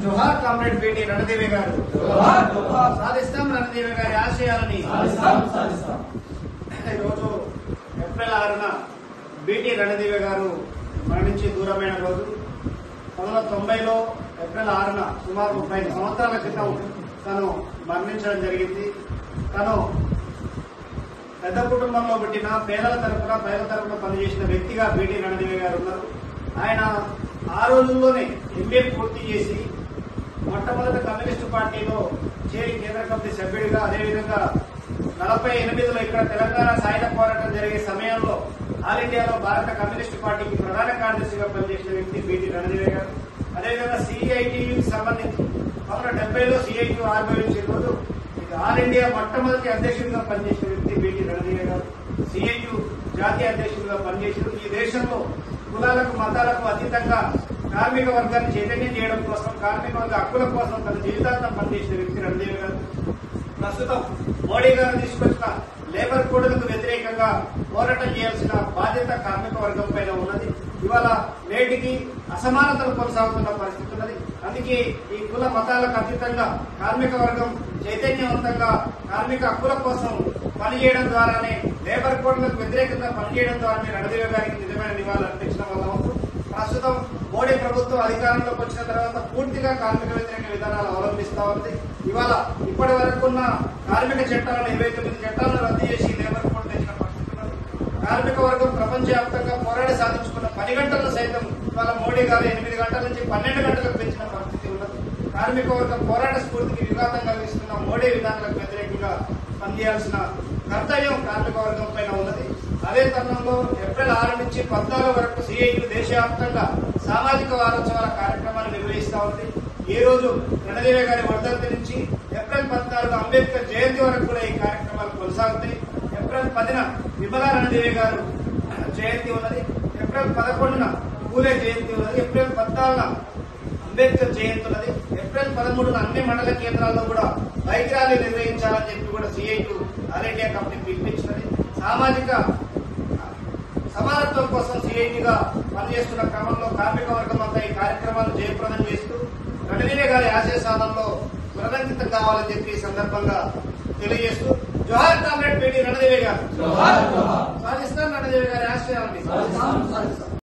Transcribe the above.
జోహార్ comrade BT Ranadive గారు సాధిస్తాం రణదేవి గారి ఆశయాలని ఈరోజు ఏప్రిల్ 6న బీటీ రణదేవి గారు మరణించి దూరమైన రోజు 1990లో ఏప్రిల్ 6న సుమారు 35 సంవత్సరాల క్రితం తను మరణించడం జరిగింది. తను పెద్ద కుటుంబంలో పుట్టిన పేదల తరపున పనిచేసిన వ్యక్తిగా బీటీ రణదేవి గారు ఉన్నారు. ఆయన ఆ రోజుల్లోనే ఎంఏ పూర్తి చేసి మొట్టమొదటి కమ్యూనిస్టు పార్టీలో చేరి కేంద్ర కమిటీ సభ్యుడిగా, అదేవిధంగా 48లో ఇక్కడ తెలంగాణ సాయుధ పోరాటం జరిగే సమయంలో ఆల్ ఇండియాలో భారత కమ్యూనిస్టు పార్టీకి ప్రధాన కార్యదర్శిగా పనిచేసిన వ్యక్తి బీటీ రణదేవి గారు. అదేవిధంగా సిఐటియుకి సంబంధించి 1970లో సిఐటియు ఆవిర్భవించే రోజు ఆల్ ఇండియా మొట్టమొదటి అధ్యక్షుడిగా పనిచేసిన వ్యక్తి బీటీ రణదేవి గారు. సిఐటియు జాతీయ అధ్యక్షుడిగా పనిచేసిన ఈ దేశంలో కులాలకు మతాలకు అతీతంగా కార్మిక వర్గాన్ని చైతన్యం చేయడం కోసం, కార్మిక వర్గ హక్కుల కోసం తన జీవితాంతం పనిచేసిన వ్యక్తి రణదేవి గారు. ప్రస్తుతం మోడీ గారు తీసుకొచ్చిన లేబర్ కోడ్లకు వ్యతిరేకంగా పోరాటం చేయాల్సిన బాధ్యత కార్మిక వర్గం పైన ఉన్నది. ఇవాళ నేటికి అసమానతలు కొనసాగుతున్న పరిస్థితి ఉన్నది. అందుకే ఈ కుల మతాలకు అతీతంగా కార్మిక వర్గం చైతన్యవంతంగా కార్మిక హక్కుల కోసం పనిచేయడం ద్వారానే, లేబర్ కోడ్లకు వ్యతిరేకంగా పనిచేయడం ద్వారానే రణదేవి గారికి నిజమైన నివాళులు అర్పించడం వల్ల ఉంటుంది. ప్రస్తుతం మోడీ ప్రభుత్వం అధికారంలోకి వచ్చిన తర్వాత పూర్తిగా కార్మిక వ్యతిరేక విధానాలు అవలంబిస్తా ఉంది. ఇవాళ ఇప్పటి వరకు ఉన్న కార్మిక చట్టాలను 29 చట్టాలను రద్దు చేసి లేబర్ కోడ్ తెచ్చిన పరిస్థితి ఉన్నది. కార్మిక వర్గం ప్రపంచవ్యాప్తంగా పోరాడి సాధించుకున్న 10 గంటలను సైతం ఇవాళ మోడీ గారు 8 గంటల నుంచి 12 గంటలకు పెంచిన పరిస్థితి ఉన్నది. కార్మిక వర్గం పోరాట స్ఫూర్తికి విఘాతం కలిగిస్తున్న మోడీ విధానాలకు వ్యతిరేకంగా పనిచేయాల్సిన కర్తవ్యం కార్మిక వర్గం పైన ఉన్నది. అదే తరుణంలో ఏప్రిల్ 6 నుంచి 14 వరకు సిఐటియు దేశవ్యాప్తంగా సామాజిక వారోత్సవాల కార్యక్రమాన్ని నిర్వహిస్తా ఉంది. ఈ రోజు రణదేవి గారి వర్ధంతి నుంచి ఏప్రిల్ 14 అంబేద్కర్ జయంతి వరకు కూడా ఈ కార్యక్రమాలు కొనసాగుతాయి. ఏప్రిల్ 10న విమలా రణదేవి గారు జయంతి ఉన్నది. ఏప్రిల్ 11న పూలే జయంతి ఉన్నది. ఏప్రిల్ 14న అంబేద్కర్ జయంతి ఉన్నది. ఏప్రిల్ 13న అన్ని మండల కేంద్రాల్లో కూడా బైక్ ర్యాలీ నిర్వహించాలని చెప్పి కూడా సిఐటియు ఆల్ ఇండియా కమిటీ పిలిపించినది. సామాజిక సమానత్వం కోసం సిఐటిగా పనిచేస్తున్న క్రమంలో కార్మిక వర్గం అంతా ఈ కార్యక్రమాలు జయప్రదం చేస్తూ రణదేవి గారి ఆశయ సాధనలో పునరంకితం కావాలని చెప్పి ఈ సందర్భంగా తెలియజేస్తూ జోహార్ కామ్రేడ్ బీటీ రణదేవి గారు సాధిస్తాం రణదేవి గారి ఆశయాలని.